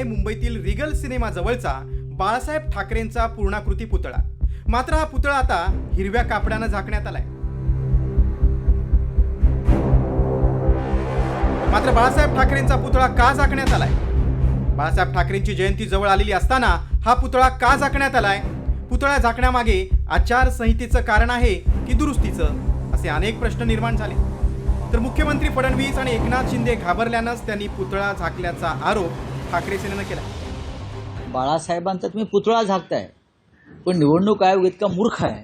आहे मुंबईतील Regal cinema जवळचा बाळासाहेब ठाकरेंचा पूर्णाकृती पुतळा. मात्र हा पुतळा आता हिरव्या कापडानं झाकण्यात आलाय. मात्र बाळासाहेब ठाकरेंचा पुतळा का झाकण्यात आलाय? बाळासाहेब ठाकरेंची जयंती जवळ आलेली असताना हा पुतळा का झाकण्यात आलाय? पुतळा झाकण्यामागे आचारसंहितेचं कारण आहे की दुरुस्तीचं, असे अनेक प्रश्न निर्माण झाले. तर मुख्यमंत्री फडणवीस आणि एकनाथ शिंदे घाबरल्यानंच त्यांनी पुतळा झाकल्याचा आरोप ठाकरे सेनेनं केला. बाळासाहेबांचा तुम्ही पुतळा झाकताय, पण निवडणूक आयोग इतका मूर्ख आहे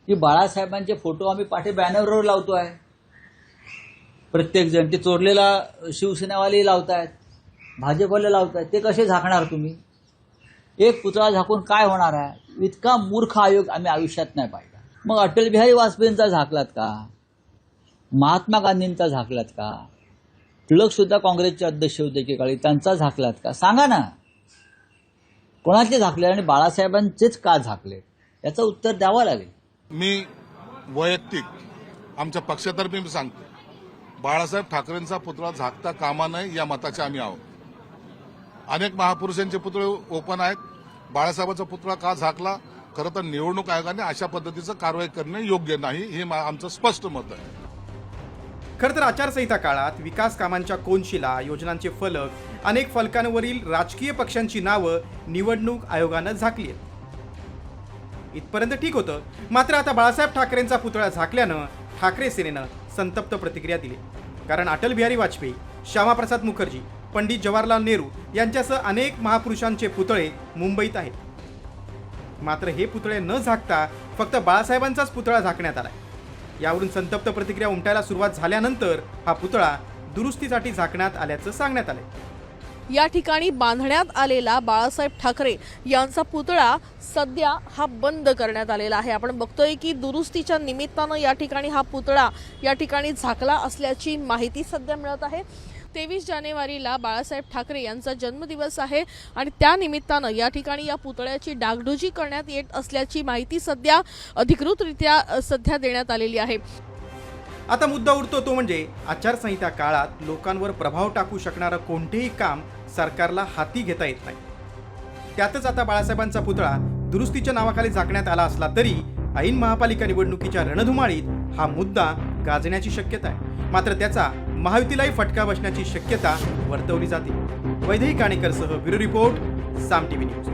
की बाळासाहेबांचे फोटो आम्ही पाठी बॅनरवर लावतोय. प्रत्येक जण ते चोरलेला शिवसेनावाले लावतायत, भाजपवाले लावतायत. ते कसे झाकणार तुम्ही? एक पुतळा झाकून काय होणार आहे? इतका मूर्ख आयोग आम्ही आयुष्यात नाही पाहिला. मग अटल बिहारी वाजपेयींचा झाकलात का? महात्मा गांधींचा झाकलात का? टिळक सुद्धा काँग्रेसचे अध्यक्ष होते एकेकाळी, त्यांचा झाकलात का? सांगा ना, कोणाचे झाकले आणि बाळासाहेबांचेच का झाकले? याचं उत्तर द्यावं लागेल. मी वैयक्तिक आमच्या पक्षातर्फे सांगतो, बाळासाहेब ठाकरेंचा पुतळा झाकता कामा नये या मताचे आम्ही आहोत. अनेक महापुरुषांचे पुतळे ओपन आहेत. बाळासाहेबांचा पुतळा का झाकला? खरं तर निवडणूक आयोगाने अशा पद्धतीचं कारवाई करणे योग्य नाही, हे आमचं स्पष्ट मत आहे. खरं तर आचारसंहिता काळात विकास कामांच्या कोनशिला, योजनांचे फलक, अनेक फलकांवरील राजकीय पक्षांची नावं निवडणूक आयोगानं झाकली आहेत. इथपर्यंत ठीक होतं. मात्र आता बाळासाहेब ठाकरेंचा पुतळा झाकल्यानं ठाकरे सेनेनं संतप्त प्रतिक्रिया दिली. कारण अटल बिहारी वाजपेयी, श्यामाप्रसाद मुखर्जी, पंडित जवाहरलाल नेहरू यांच्यासह अनेक महापुरुषांचे पुतळे मुंबईत आहेत. मात्र हे पुतळे न झाकता फक्त बाळासाहेबांचाच पुतळा झाकण्यात आलाय. यावरून संतप्त प्रतिक्रिया उमटायला सुरुवात झाल्यानंतर हा पुतळा दुरुस्तीसाठी झाकण्यात आल्याचं सांगण्यात आलंय. या ठिकाणी बांधण्यात आलेला बाळासाहेब ठाकरे यांचा पुतळा सध्या हा बंद करण्यात आलेला आहे. आपण बघतोय की दुरुस्तीच्या निमित्तानं या ठिकाणी हा पुतळा या ठिकाणी झाकला असल्याची माहिती सध्या मिळत आहे. 23 जानेवारीला बाळासाहेब ठाकरे यांचा जन्मदिवस आहे आणि त्या निमित्तानं या ठिकाणी या पुतळ्याची डागडुजी करण्यात येत असल्याची माहिती सध्या अधिकृतरित्या सध्या देण्यात आलेली आहे. आता मुद्दा उरतो तो म्हणजे आचारसंहिता काळात लोकांवर प्रभाव टाकू शकणारं कोणतेही काम सरकारला हाती घेता येत नाही. त्यातच आता बाळासाहेबांचा पुतळा दुरुस्तीच्या नावाखाली झाकण्यात आला असला तरी ऐन महापालिका निवडणुकीच्या रणधुमाळीत हा मुद्दा गाजण्याची शक्यता आहे. मात्र त्याचा महायुतीलाही फटका बसण्याची शक्यता वर्तवली जाते. वैदेही काणेकरसह ब्युरो रिपोर्ट, साम टीव्ही न्यूज.